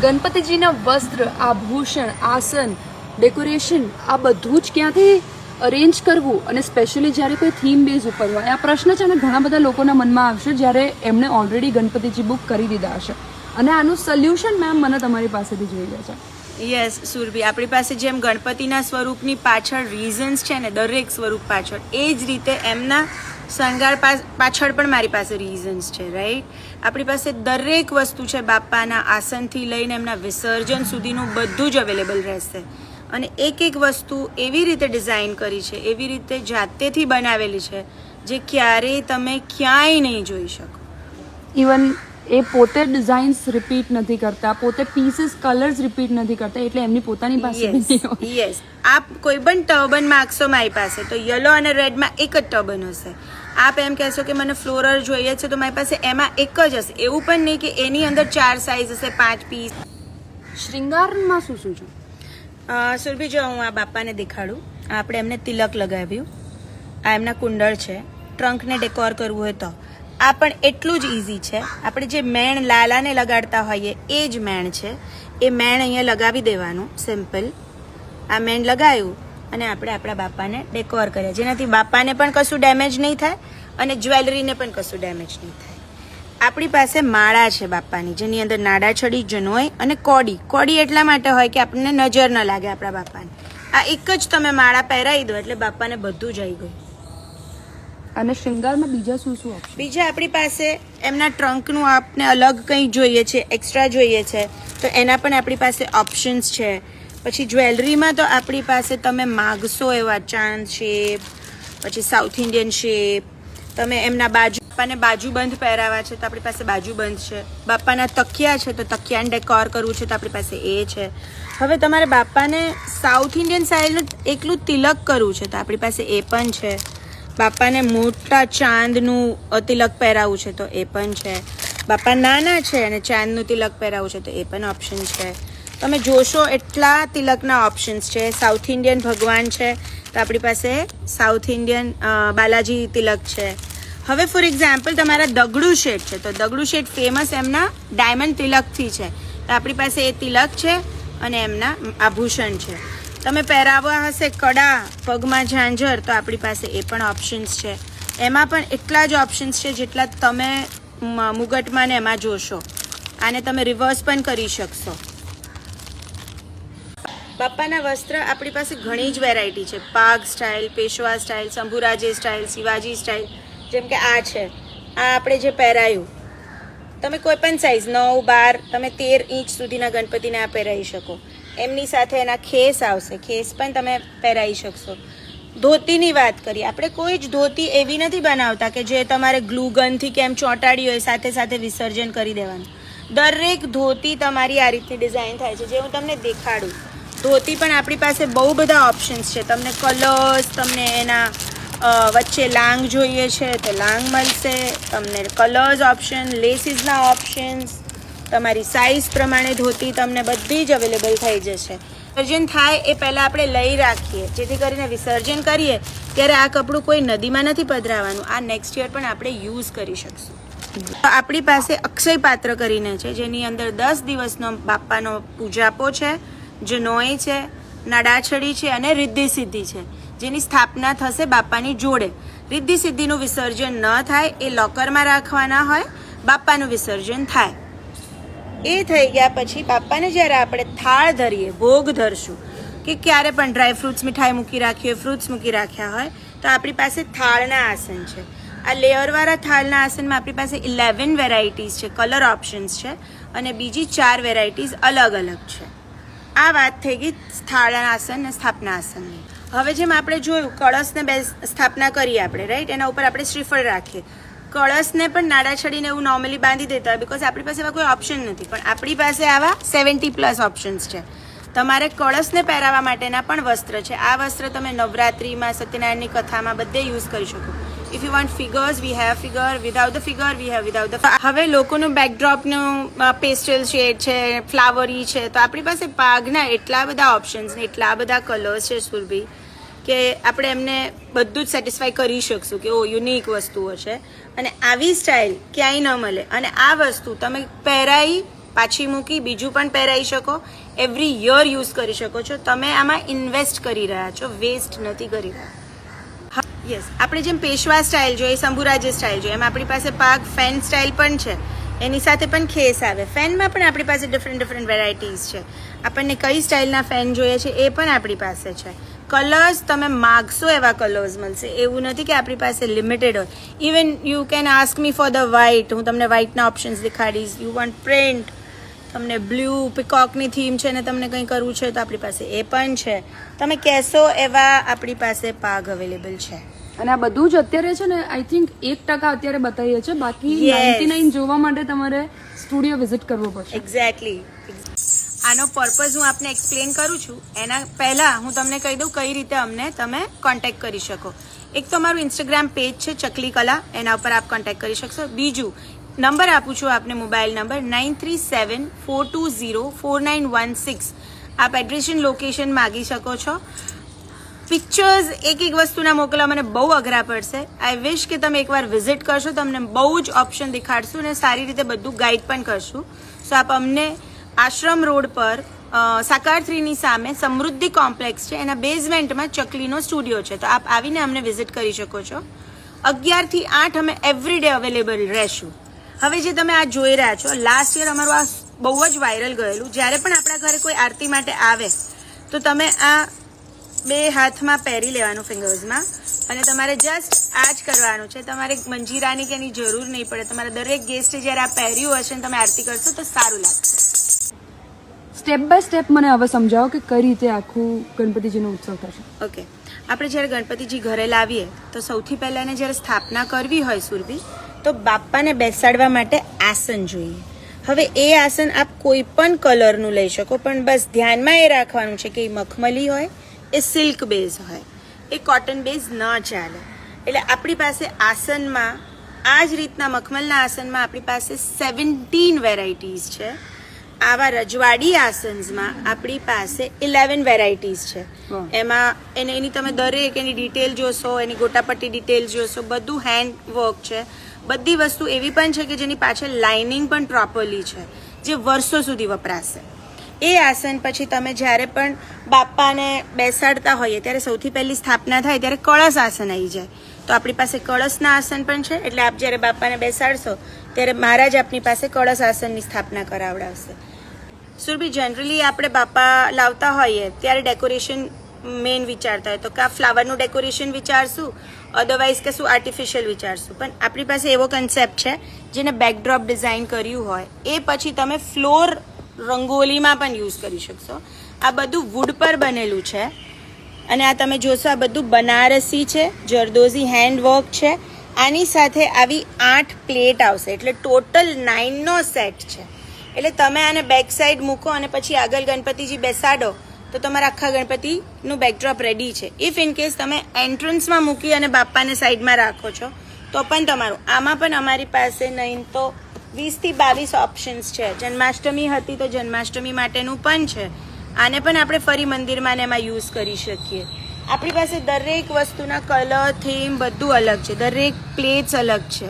ગણપતિજીના વસ્ત્ર, આભૂષણ, આસન, ડેકોરેશન આ બધું જ ક્યાંથી અરેન્જ કરવું, અને સ્પેશિયલી જ્યારે કોઈ થીમ બેઝ ઉપર હોય, આ પ્રશ્ન છે ને ઘણા બધા લોકોના મનમાં આવશે જ્યારે એમણે ઓલરેડી ગણપતિજી બુક કરી દીધા હશે, અને આનું સોલ્યુશન મેમ મને તમારી પાસેથી જોઈએ છે. યસ સુરભી, આપણી પાસે જેમ ગણપતિના સ્વરૂપની પાછળ રીઝન્સ છે ને, દરેક સ્વરૂપ પાછળ, એ જ રીતે એમના શણગાર પાછળ પણ મારી પાસે રીઝન્સ છે, રાઈટ. આપણી પાસે દરેક વસ્તુ છે, બાપાના આસનથી લઈને એમના વિસર્જન સુધીનું બધું જ અવેલેબલ રહેશે. અને એક એક વસ્તુ એવી રીતે ડિઝાઇન કરી છે, એવી રીતે જાતેથી બનાવેલી છે, જે ક્યારેય તમે ક્યાંય નહીં જોઈ શકો. ઇવન એ પોતે ડિઝાઇન્સ રિપીટ નથી કરતા, પોતે પીસીસ કલર્સ રિપીટ નથી કરતા, એટલે એમની પોતાની પાસે યસ. આપ કોઈ પણ ટર્બન માગશો મારી પાસે તો યલો અને રેડમાં એક જ ટર્બન હશે. આપ એમ કહેશો કે મને ફ્લોરલ જોઈએ છે તો મારી પાસે એમાં એક જ હશે. એવું પણ નહીં કે એની અંદર 4 સાઇઝ હશે, 5 પીસ. શૃંગારમાં શું શું છે સુરભી? જો હું આ બાપાને દેખાડું. આપણે એમને તિલક લગાવ્યું, આ એમના કુંડળ છે. ટ્રંકને ડેકોર કરવું હોય તો આ પણ એટલું જ ઇઝી છે. આપણે જે મેણ લાલાને લગાડતા હોઈએ એ જ મેણ છે. એ મેણ અહીંયા લગાવી દેવાનું, સિમ્પલ. આ મેણ લગાવ્યું અને આપણે આપણા બાપાને ડેકોર કર્યા, જેનાથી બાપાને પણ કશું ડેમેજ નહીં થાય અને જ્વેલરીને પણ કશું ડેમેજ નહીં થાય. આપણી પાસે માળા છે બાપાની, જેની અંદર નાડાછડી, જનોઈ અને કોડી. કોડી એટલા માટે હોય કે આપણને નજર ન લાગે આપણા બાપાને. આ એક જ તમે માળા પહેરાવી દો એટલે બાપાને બધું જ આવી ગયું. અને શૃંગારમાં બીજા શું શું ઓપ્શન? બીજા આપણી પાસે એમના ટ્રંકનું આપને અલગ કંઈ જોઈએ છે, એક્સ્ટ્રા જોઈએ છે તો એના પણ આપણી પાસે ઓપ્શન્સ છે. પછી જ્વેલરીમાં તો આપણી પાસે તમે માગશો એવા ચાંદ શેપ, પછી સાઉથ ઇન્ડિયન શેપ. તમે એમના બાપાને બાજુબંધ પહેરાવા છે તો આપણી પાસે બાજુબંધ છે. બાપાના તકિયા છે તો તકિયાને ડેકોર કરવું છે તો આપણી પાસે એ છે. હવે તમારે બાપાને સાઉથ ઇન્ડિયન સ્ટાઇલનું એકલું તિલક કરવું છે તો આપણી પાસે એ પણ છે. બાપાને મોટા ચાંદનું તિલક પહેરાવવું છે તો એ પણ છે. બાપા નાના છે અને ચાંદનું તિલક પહેરાવવું છે તો એ પણ ઓપ્શન છે. તમે જોશો એટલા તિલકના ઓપ્શન્સ છે. સાઉથ ઇન્ડિયન ભગવાન છે તો આપણી પાસે સાઉથ ઇન્ડિયન બાલાજી તિલક છે. હવે ફોર એક્ઝામ્પલ તમારા દગડુ શેઠ છે તો દગડુ શેઠ ફેમસ એમના ડાયમંડ તિલકથી છે તો આપણી પાસે એ તિલક છે અને એમના આભૂષણ છે. તમે પહેરાવવા હશે કડા, પગમાં ઝાંઝર તો આપણી પાસે એ પણ ઓપ્શન્સ છે. એમાં પણ એટલા જ ઓપ્શન્સ છે જેટલા તમે મુગટમાં ને એમાં જોશો. આને તમે રિવર્સ પણ કરી શકશો. બાપાના વસ્ત્ર આપણી પાસે ઘણી જ વેરાયટી છે. પાગ style, Peshwa style, Shambhuraje style, Shivaji style. જેમ કે આ છે, આ આપણે જે પહેરાયું, તમે કોઈ પણ સાઇઝ 9, 12, તમે 13 ઇંચ સુધીના ગણપતિને આ પહેરાવી શકો. એમની સાથે એના ખેસ આવશે, ખેસ પણ તમે પહેરાવી શકશો. ધોતીની વાત કરીએ, આપણે કોઈ જ ધોતી એવી નથી બનાવતા કે જે તમારે ગ્લુ ગનથી કેમ ચોંટાડી હોય સાથે સાથે વિસર્જન કરી દેવાનું. દરેક ધોતી તમારી આ રીતની ડિઝાઇન થાય છે, જે હું તમને દેખાડું. ધોતી પણ આપણી પાસે બહુ બધા ઓપ્શન્સ છે. તમને કલર્સ, તમને એના વચ્ચે લાંગ જોઈએ છે તો લાંગ મળશે. તમને કલર્સ ઓપ્શન, લેસીસના ઓપ્શન્સ, તમારી સાઇઝ પ્રમાણે ધોતી તમને બધી જ અવેલેબલ થઈ જશે. વિસર્જન થાય એ પહેલાં આપણે લઈ રાખીએ, જેથી કરીને વિસર્જન કરીએ ત્યારે આ કપડું કોઈ નદીમાં નથી પધરાવવાનું. આ નેક્સ્ટ યર પણ આપણે યુઝ કરી શકશું. આપણી પાસે અક્ષય પાત્ર કરીને છે, જેની અંદર 10 દિવસનો બાપાનો પૂજાપો છે, જનોઈ છે, નાડાછડી છે અને રિદ્ધિ સિદ્ધિ છે, જેની સ્થાપના થશે બાપાની જોડે. રિદ્ધિ સિદ્ધિનું વિસર્જન ન થાય, એ લોકરમાં રાખવાના હોય, બાપાનું વિસર્જન થાય. એ થઈ ગયા પછી બાપાને જ્યારે આપણે થાળ ધરીએ, ભોગ ધરશું, કે ક્યારે પણ ડ્રાય ફ્રૂટ્સ મીઠાઈ મૂકી રાખી હોય, ફ્રૂટ્સ મૂકી રાખ્યા હોય તો આપણી પાસે થાળના આસન છે. આ લેયરવાળા થાળના આસનમાં આપણી પાસે 11 વેરાયટીઝ છે, કલર ઓપ્શન્સ છે અને બીજી 4 વેરાયટીઝ અલગ અલગ છે. આ વાત થઈ ગઈ થાળના આસન અને સ્થાપના આસનની. હવે જેમ આપણે જોયું કળશને સ્થાપના કરીએ આપણે, રાઈટ, એના ઉપર આપણે શ્રીફળ રાખીએ. કળશને પણ નાડાછડીને એવું નોર્મલી બાંધી દેતા હોય, બિકોઝ આપણી પાસે એવા કોઈ ઓપ્શન નથી. પણ આપણી પાસે આવા 70+ ઓપ્શન્સ છે. તમારે કળશને પહેરાવવા માટેના પણ વસ્ત્ર છે. આ વસ્ત્ર તમે નવરાત્રિમાં, સત્યનારાયણની કથામાં બધે યુઝ કરી શકો. If you want figures, we have figure. Without the figure, we have without the. હવે લોકોનું બેકડ્રોપનું પેસ્ટલ શેડ છે, ફ્લાવરી છે, તો આપણી પાસે પાગના એટલા બધા ઓપ્શન્સ ને એટલા બધા કલર્સ છે સુરભી, કે આપણે એમને બધું જ સેટિસ્ફાઈ કરી શકશું કે ઓ યુનિક વસ્તુઓ છે અને આવી સ્ટાઇલ ક્યાંય ન મળે. અને આ વસ્તુ તમે પહેરાવી પાછી મૂકી બીજું પણ પહેરાઈ શકો, એવરી યર યુઝ કરી શકો છો. તમે આમાં ઇન્વેસ્ટ કરી રહ્યા છો, વેસ્ટ નથી કરી રહ્યા. યસ, આપણે જેમ પેશવા સ્ટાઇલ જોઈએ, શંભુરાજે સ્ટાઇલ જોઈએ, એમ આપણી પાસે પાગ ફેન સ્ટાઇલ પણ છે. એની સાથે પણ ખેસ આવે. ફેનમાં પણ આપણી પાસે ડિફરન્ટ વેરાયટીઝ છે. આપણને કઈ સ્ટાઇલના ફેન જોઈએ છે એ પણ આપણી પાસે છે. કલર્સ તમે માગશો એવા કલર્સ મળશે. એવું નથી કે આપણી પાસે લિમિટેડ હોય. Even you can ask me for the white. હું તમને વ્હાઇટના ઓપ્શન્સ દેખાડીશ. યુ વોન્ટ પ્રિન્ટ, તમને બ્લુ પિકોકની થીમ છે ને તમને કંઈ કરવું છે તો આપણી પાસે એ પણ છે. તમે કહેશો એવા આપણી પાસે પાગ અવેલેબલ છે. અને આ બધું જ અત્યારે છે ને આઈ થિંક 1% અત્યારે બતાવીએ છે, બાકી Yes. 99 જોવા માટે તમારે સ્ટુડિયો વિઝિટ કરવો પડશે. એક્ઝેક્ટલી. આનો પર્પઝ હું આપને એક્સપ્લેન કરું છું. એના પહેલાં હું તમને કહી દઉં કઈ રીતે અમને તમે કોન્ટેક્ટ કરી શકો. એક તો અમારું ઇન્સ્ટાગ્રામ પેજ છે ચકલી કલા, એના ઉપર આપ કોન્ટેક્ટ કરી શકશો. બીજું નંબર આપું છું આપને, મોબાઈલ નંબર 9374204916. આપ એડ્રેસ લોકેશન માગી શકો છો. પિક્ચર્સ એક વસ્તુના મોકલવા મને બહુ અઘરા પડશે. આઈ વિશ કે તમે એકવાર વિઝિટ કરશો, તમને બહુ જ ઓપ્શન દેખાડશું અને સારી રીતે બધું ગાઈડ પણ કરશું. સો આપ અમને આશ્રમ રોડ પર સાકાર 3ની સામે સમૃદ્ધિ કોમ્પ્લેક્સ છે, એના બેઝમેન્ટમાં ચકલીનો સ્ટુડિયો છે. તો આપ આવીને અમને વિઝિટ કરી શકો છો. 11 થી 8 અમે એવરીડે અવેલેબલ રહેશું. હવે જે તમે આ જોઈ રહ્યા છો, લાસ્ટ યર અમારું આ બહુ જ વાયરલ ગયેલું. જ્યારે પણ આપણા ઘરે કોઈ આરતી માટે આવે તો તમે આ 2 હાથમાં પહેરી લેવાનું ફિંગર્સમાં, અને તમારે જસ્ટ આ જ કરવાનું છે. તમારે મંજીરાની કે એની જરૂર નહીં પડે. તમારા દરેક ગેસ્ટે જ્યારે આ પહેર્યું હશે ને તમે આરતી કરશો તો સારું લાગશે. સ્ટેપ બાય સ્ટેપ મને હવે સમજાવો કે કઈ રીતે આખું ગણપતિજીનો ઉત્સવ થશે. ઓકે, આપણે જ્યારે ગણપતિજી ઘરે લાવીએ તો સૌથી પહેલાં એને જ્યારે સ્થાપના કરવી હોય સુરભી, તો બાપ્પાને બેસાડવા માટે આસન જોઈએ. હવે એ આસન આપ કોઈ પણ કલરનું લઈ શકો, પણ બસ ધ્યાનમાં એ રાખવાનું છે કે એ મખમલી હોય, એ સિલ્ક બેઝ હોય, એ કોટન બેઝ ન ચાલે. એટલે આપણી પાસે આસનમાં આ જ રીતના મખમલના આસનમાં આપણી પાસે 17 વેરાયટીઝ છે. આવા રજવાડી આસન્સમાં આપણી પાસે 11 વેરાયટીઝ છે. એમાં એની તમે દરેક એની ડિટેલ જોશો, એની ગોટાપટ્ટી ડિટેલ જોશો, બધું હેન્ડ વર્ક છે. બધી વસ્તુ એવી પણ છે કે જેની પાછળ લાઇનિંગ પણ પ્રોપરલી છે, જે વર્ષો સુધી વપરાશે. એ આસન પછી તમે જ્યારે પણ બાપ્પાને બેસાડતા હોઈએ ત્યારે સૌથી પહેલી સ્થાપના થાય ત્યારે કળશ આસન આવી જાય. તો આપણી પાસે કળશના આસન પણ છે. એટલે આપ જ્યારે બાપ્પાને બેસાડશો ત્યારે મહારાજ આપની પાસે કળશ આસનની સ્થાપના કરાવડાવશે. સુરભી, જનરલી આપણે બાપા લાવતા હોઈએ ત્યારે ડેકોરેશન મેઇન વિચારતા હોય તો કે આ ફ્લાવરનું ડેકોરેશન વિચારશું, અદરવાઇઝ કે શું આર્ટિફિશિયલ વિચારશું. પણ આપણી પાસે એવો કન્સેપ્ટ છે જેને બેકડ્રોપ ડિઝાઇન કર્યું હોય એ પછી તમે ફ્લોર રંગોલીમાં પણ યુઝ કરી શકશો. આ બધું વુડ પર બનેલું છે અને આ તમે જોશો આ બધું બનારસી છે, જરદોઝી હેન્ડવર્ક છે. આની સાથે આવી 8 પ્લેટ આવશે, એટલે ટોટલ 9નો સેટ છે. એટલે તમે આને બેક સાઈડ મૂકો અને પછી આગળ ગણપતિજી બેસાડો તો તમારા આખા ગણપતિનું બેકડ્રોપ રેડી છે. ઇફ ઇન કેસ તમે એન્ટ્રન્સમાં મૂકી અને બાપ્પાને સાઈડમાં રાખો છો તો પણ તમારું. આમાં પણ અમારી પાસે નહીં તો 20 થી 22 ઓપ્શન્સ છે. જન્માષ્ટમી હતી તો જન્માષ્ટમી માટેનું પણ છે. આને પણ આપણે ફરી મંદિરમાં ને એમાં યુઝ કરી શકીએ. આપણી પાસે દરેક વસ્તુના કલર, થીમ બધું અલગ છે. દરેક પ્લેટ્સ અલગ છે.